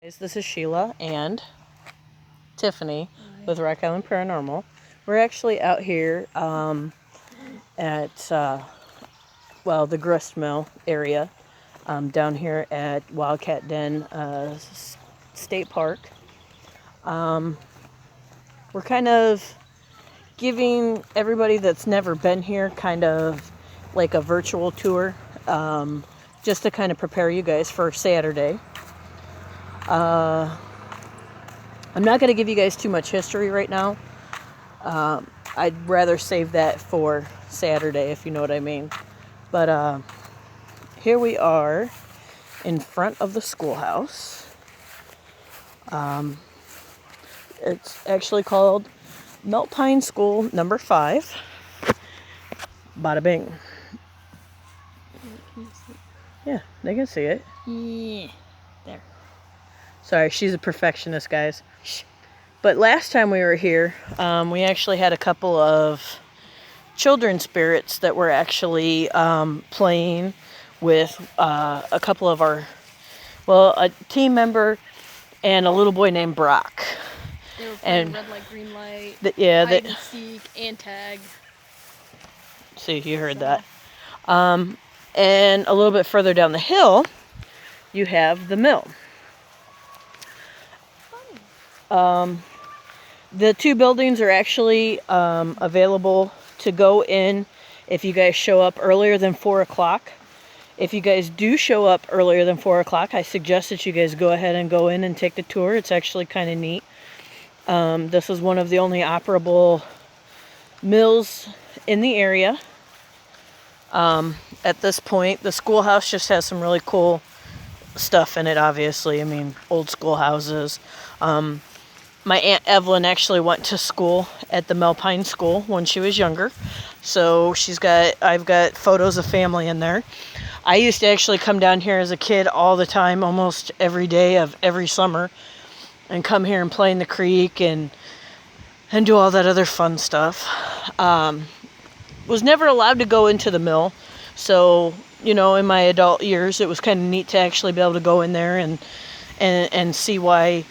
This is Sheila and Tiffany with Rock Island Paranormal. We're actually out here at, the grist mill area down here at Wildcat Den State Park. We're kind of giving everybody that's never been here kind of like a virtual tour just to kind of prepare you guys for Saturday. I'm not going to give you guys too much history right now. I'd rather save that for Saturday, if you know what I mean. But here we are in front of the schoolhouse. It's actually called Melt Pine School number 5. Bada bing. Yeah, they can see it. Yeah, there. Sorry, she's a perfectionist, guys. But last time we were here, we actually had a couple of children spirits that were actually playing with a couple of our, a team member and a little boy named Brock. They were playing red light, green light, hide and seek, and tag. See, you heard that. And a little bit further down the hill, you have the mill. The two buildings are actually available to go in if you guys show up earlier than 4 o'clock. If you guys do show up earlier than 4 o'clock, I suggest that you guys go ahead and go in and take the tour. It's actually kind of neat. This is one of the only operable mills in the area. At this point, the schoolhouse just has some really cool stuff in it, obviously. I mean, old schoolhouses. My Aunt Evelyn actually went to school at the Melpine School when she was younger. So I've got photos of family in there. I used to actually come down here as a kid all the time, almost every day of every summer, and come here and play in the creek and do all that other fun stuff. Was never allowed to go into the mill. So, in my adult years, it was kind of neat to actually be able to go in there and see why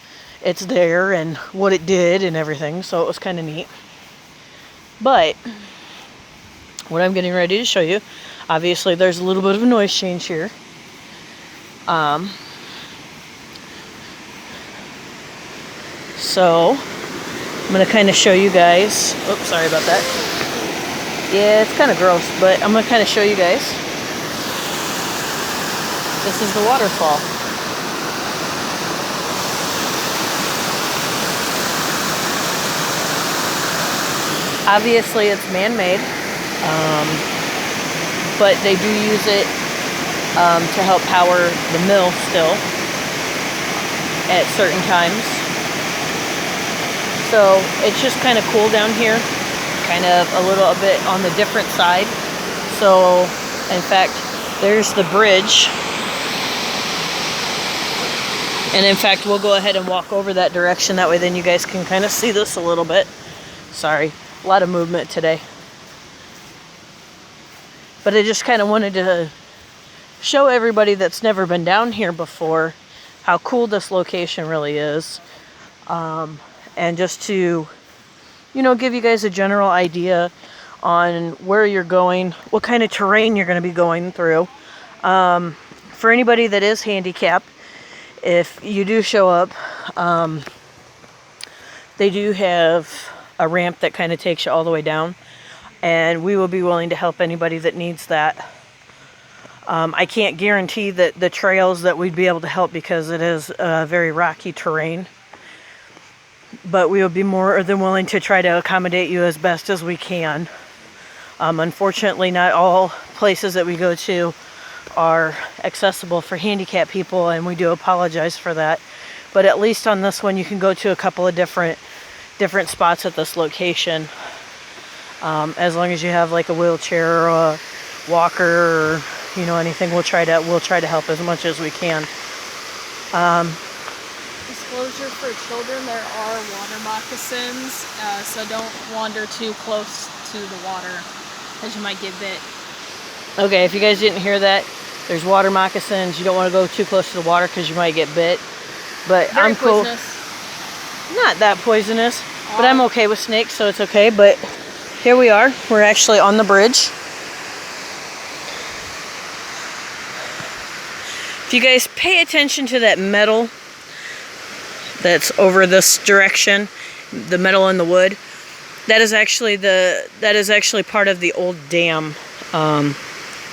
it's there and what it did and everything. So it was kind of neat. But what I'm getting ready to show you, obviously there's a little bit of a noise change here. So I'm going to kind of show you guys. Oops, sorry about that. Yeah, it's kind of gross, but I'm going to kind of show you guys. This is the waterfall. Obviously, it's man-made, but they do use it to help power the mill still at certain times. So it's just kind of cool down here, kind of a little bit on the different side. So, in fact, there's the bridge. And in fact, we'll go ahead and walk over that direction. That way then you guys can kind of see this a little bit. Sorry. A lot of movement today. But I just kind of wanted to show everybody that's never been down here before how cool this location really is. And just to, give you guys a general idea on where you're going, what kind of terrain you're going to be going through. For anybody that is handicapped, if you do show up, they do have a ramp that kind of takes you all the way down, and we will be willing to help anybody that needs that. I can't guarantee that the trails that we'd be able to help because it is very rocky terrain, but we will be more than willing to try to accommodate you as best as we can. Unfortunately, not all places that we go to are accessible for handicapped people, and we do apologize for that. But at least on this one, you can go to a couple of different spots at this location. As long as you have like a wheelchair or a walker or anything, we'll try to help as much as we can. Disclosure for children: there are water moccasins, so don't wander too close to the water, because you might get bit. Okay, if you guys didn't hear that, there's water moccasins. You don't want to go too close to the water because you might get bit. But Very I'm cool. poisonous. Not that poisonous, but I'm okay with snakes, so it's okay. But here we are. We're actually on the bridge. If you guys pay attention to that metal that's over this direction, the metal and the wood, that is actually part of the old dam.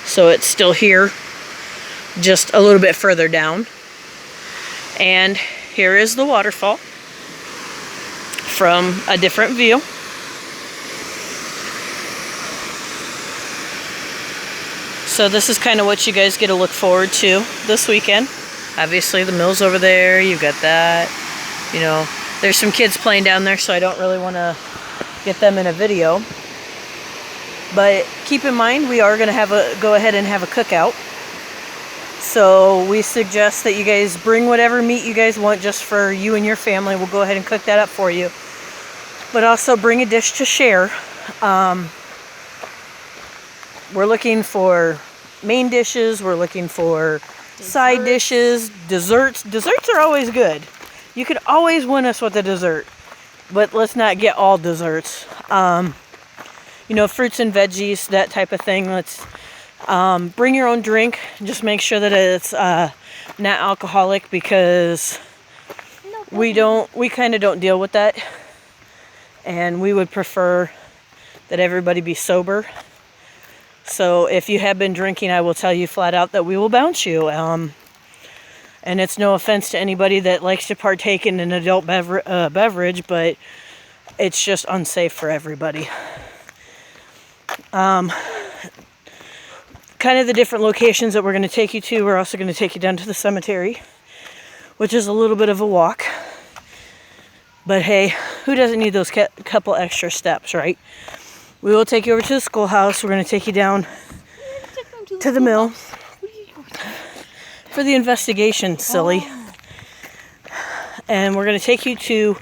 So it's still here, just a little bit further down. And here is the waterfall from a different view. So this is kind of what you guys get to look forward to this weekend. Obviously the mill's over there, you've got that. You know, there's some kids playing down there, so I don't really want to get them in a video. But keep in mind, we are going to go ahead and have a cookout. So we suggest that you guys bring whatever meat you guys want just for you and your family. We'll go ahead and cook that up for you. But also bring a dish to share. We're looking for main dishes. We're looking for side dishes, desserts. Desserts are always good. You could always win us with a dessert. But let's not get all desserts. You know, fruits and veggies, that type of thing. Let's bring your own drink. Just make sure that it's not alcoholic, because we kind of don't deal with that. And we would prefer that everybody be sober. So if you have been drinking, I will tell you flat out that we will bounce you. And it's no offense to anybody that likes to partake in an adult beverage, but it's just unsafe for everybody. Kind of the different locations that we're going to take you to. We're also going to take you down to the cemetery, which is a little bit of a walk. But hey, who doesn't need those couple extra steps, right? We will take you over to the schoolhouse. We're going to take you down to the mill for the investigation, silly. And we're going to take you to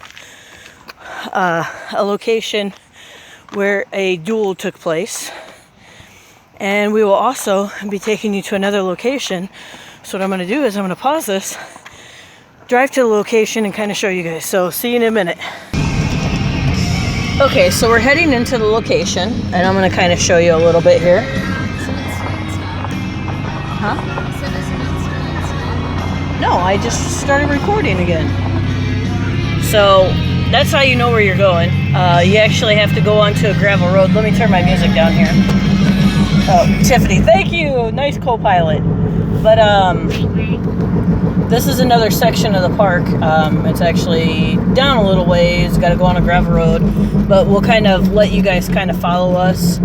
a location where a duel took place. And we will also be taking you to another location. So what I'm going to do is I'm going to pause this, drive to the location, and kind of show you guys. So see you in a minute. Okay, so we're heading into the location, and I'm going to kind of show you a little bit here. Huh? No, I just started recording again. So that's how you know where you're going. You actually have to go onto a gravel road. Let me turn my music down here. Oh, Tiffany, thank you. Nice co-pilot. But this is another section of the park. It's actually down a little ways. Got to go on a gravel road. But we'll kind of let you guys kind of follow us.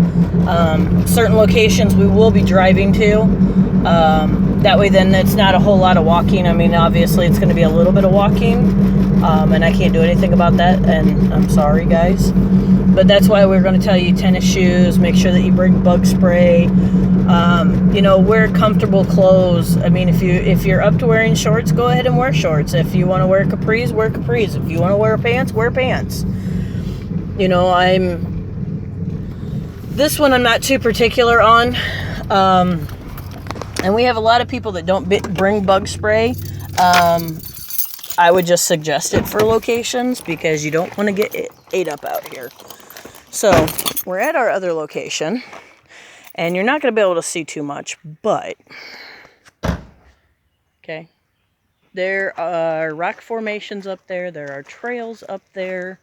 Certain locations we will be driving to. That way then it's not a whole lot of walking. I mean, obviously it's going to be a little bit of walking. And I can't do anything about that. And I'm sorry, guys. But that's why we're going to tell you tennis shoes. Make sure that you bring bug spray. You know, wear comfortable clothes. I mean, if you're up to wearing shorts, go ahead and wear shorts. If you want to wear capris, wear capris. If you want to wear pants, wear pants. You know, this one I'm not too particular on. And we have a lot of people that don't bring bug spray. I would just suggest it for locations because you don't want to get ate up out here. So we're at our other location, and you're not going to be able to see too much, but okay, there are rock formations up there. There are trails up there.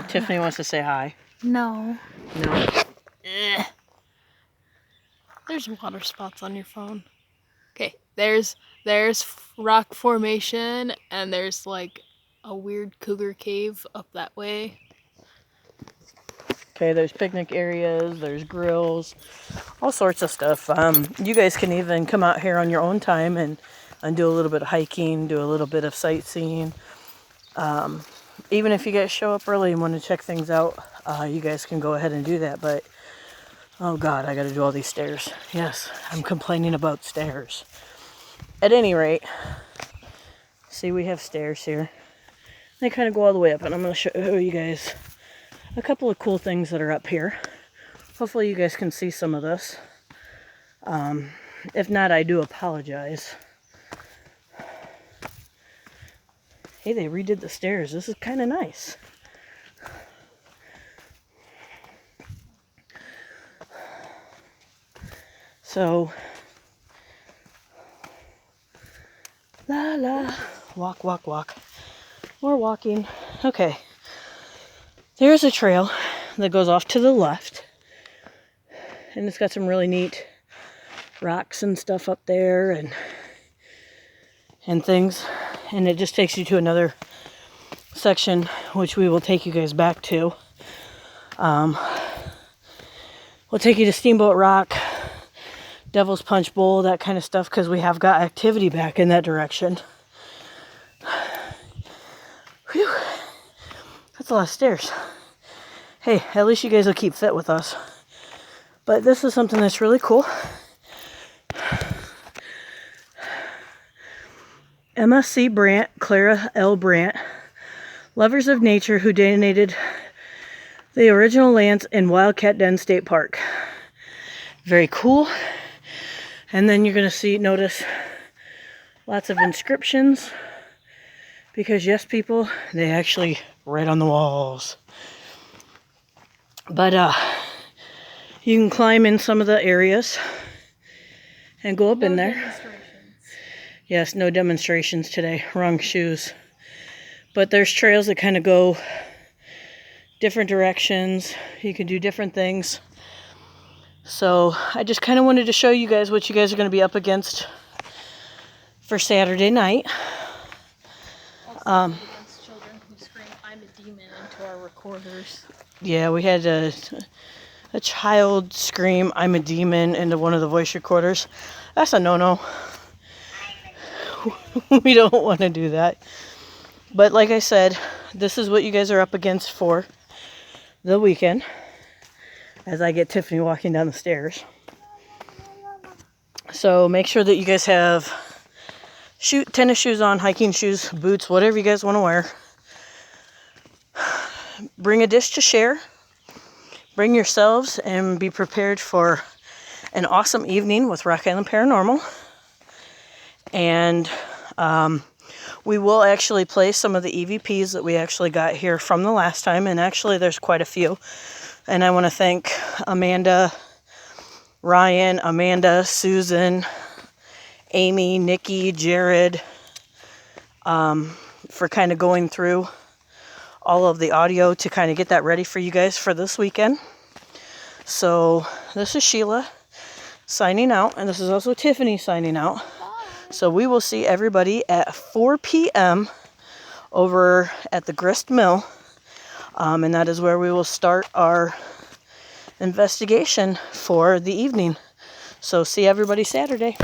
Tiffany wants to say hi. No. No. There's water spots on your phone. Okay, there's rock formation, and there's like a weird cougar cave up that way. Okay, there's picnic areas, there's grills, all sorts of stuff. You guys can even come out here on your own time and do a little bit of hiking, do a little bit of sightseeing. Even if you guys show up early and want to check things out, you guys can go ahead and do that. But, oh God, I got to do all these stairs. Yes, I'm complaining about stairs. At any rate, see, we have stairs here. They kind of go all the way up, and I'm going to show you guys a couple of cool things that are up here. Hopefully you guys can see some of this. If not, I do apologize. Hey, they redid the stairs. This is kind of nice. So, la la, walk, walk, walk. More walking. Okay. There's a trail that goes off to the left. And it's got some really neat rocks and stuff up there and things. And it just takes you to another section, which we will take you guys back to. We'll take you to Steamboat Rock, Devil's Punch Bowl, that kind of stuff, because we have got activity back in that direction. Whew. That's a lot of stairs. Hey, at least you guys will keep fit with us. But this is something that's really cool. MSC Brandt, Clara L. Brandt, lovers of nature who donated the original lands in Wildcat Den State Park. Very cool. And then you're going to notice lots of inscriptions. Because yes, people, they actually write on the walls. But you can climb in some of the areas and go up in there. Yes, no demonstrations today. Wrong shoes. But there's trails that kind of go different directions. You can do different things. So I just kind of wanted to show you guys what you guys are going to be up against for Saturday night. Against children who scream, "I'm a demon," into our recorders. Yeah, we had a child scream, "I'm a demon," into one of the voice recorders. That's a no-no. We don't want to do that. But like I said, this is what you guys are up against for the weekend. As I get Tiffany walking down the stairs. So make sure that you guys have tennis shoes on, hiking shoes, boots, whatever you guys want to wear. Bring a dish to share. Bring yourselves and be prepared for an awesome evening with Rock Island Paranormal. And we will actually play some of the EVPs that we actually got here from the last time. And actually there's quite a few. And I want to thank Amanda, Ryan, Susan, Amy, Nikki, Jared, for kind of going through all of the audio to kind of get that ready for you guys for this weekend. So this is Sheila signing out, and this is also Tiffany signing out. So we will see everybody at 4 p.m. over at the Grist Mill. And that is where we will start our investigation for the evening. So see everybody Saturday.